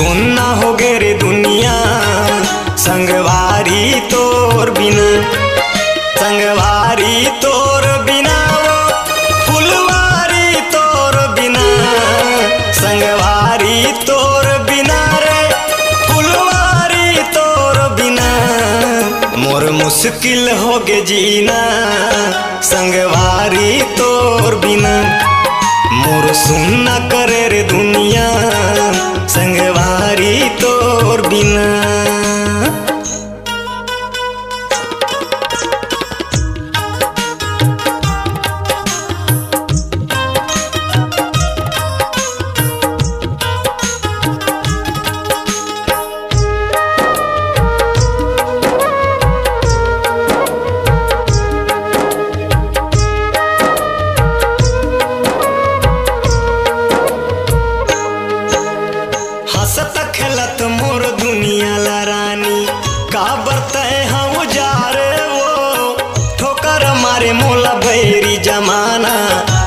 सुनना हो गे रे दुनिया संगवारी तोर बिना, संगवारी तोर बिना फुलवारी तोर बिना, संगवारी तोर बिना रे फुलवारी तोर बिना मोर मुश्किल हो गे जीना संगवारी तोर बिना। मोर सुनना करे रे दुनिया संगवारी तोर बिना। हंसत खेलत मोर दुनिया ला रानी का बरतय हम उजारे वो, ठोकर मारे मोला बैरी जमाना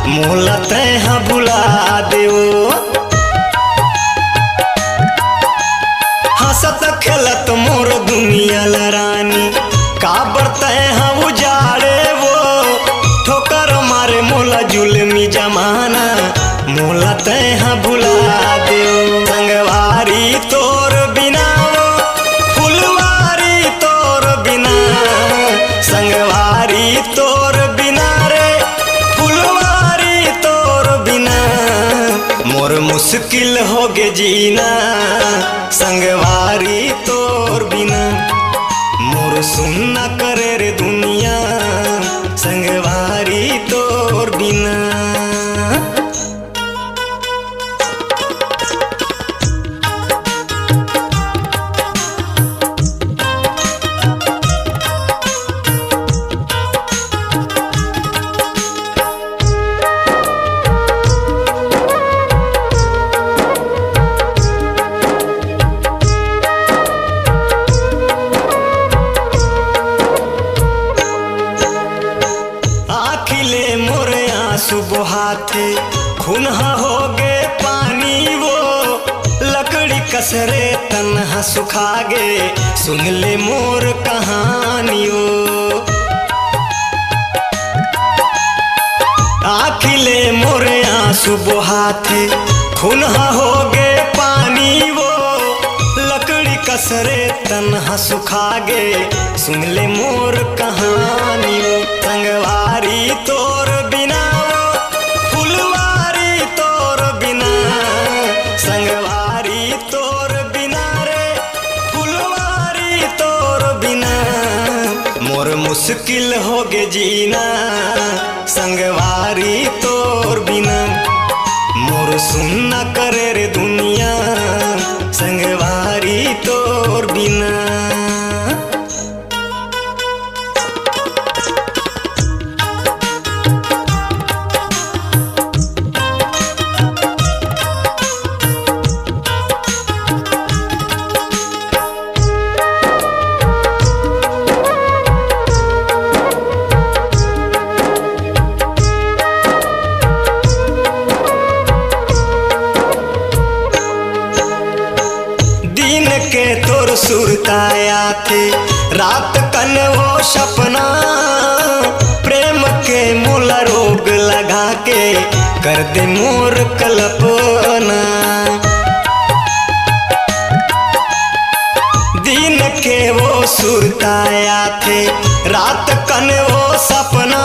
मोला तय हाँ भुला देओ। हंसत खेलत मोर दुनिया ला रानी का बरतय हम उजारे वो, ठोकर मारे मोला जुल्मी जमाना मोला तय हाँ भुला देओ। संगवारी तोर बिना फुलवारी तोर बिना, संगवारी तोर बिना रे फुलवारी तोर बिना मोर मुश्किल हो गे जीना संगवारी तोर बिना। मोर सुनना करे रे दुनिया संगवारी तोर बिना। आखिले मोरे आंसू बहाते खुनहा हो गे पानी वो, लकड़ी कसरे तन्हा सुखा गे सुन ले मोर कहानी वो। आखिले मोरे आंसू बहाते खुनहा हो गे पानी वो, लकड़ी कसरे तन्हा सुखा गे सुन ले मोर कहानी वो। संगवारी तोर बिना फुलवारी तोर बिना, संगवारी तोर बिना रे फुलवारी तोर बिना मोर मुश्किल हो गे जीना संगवारी तोर बिना। मोर सुनना करे रे दुनिया संगवारी तोर बिना। दिन के तोर सुरताया थे रात कन वो सपना, प्रेम के मोला रोग लगा के कर दे मोर कल्पना। दिन के वो सुरताया थे रात कन वो सपना,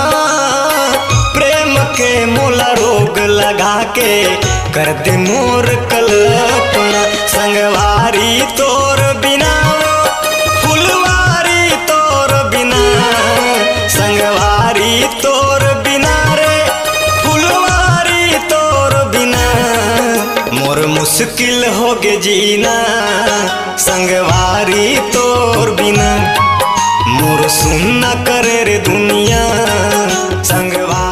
प्रेम के मोला रोग लगा के कर दे मोर कल्पना। संगवारी तोर बिना फुलवारी तोर बिना, संगवारी तोर बिना रे फुलवारी तोर बिना मोर मुश्किल हो गे जीना संगवारी तोर बिना। मोर सुनना करे रे दुनिया संगवारी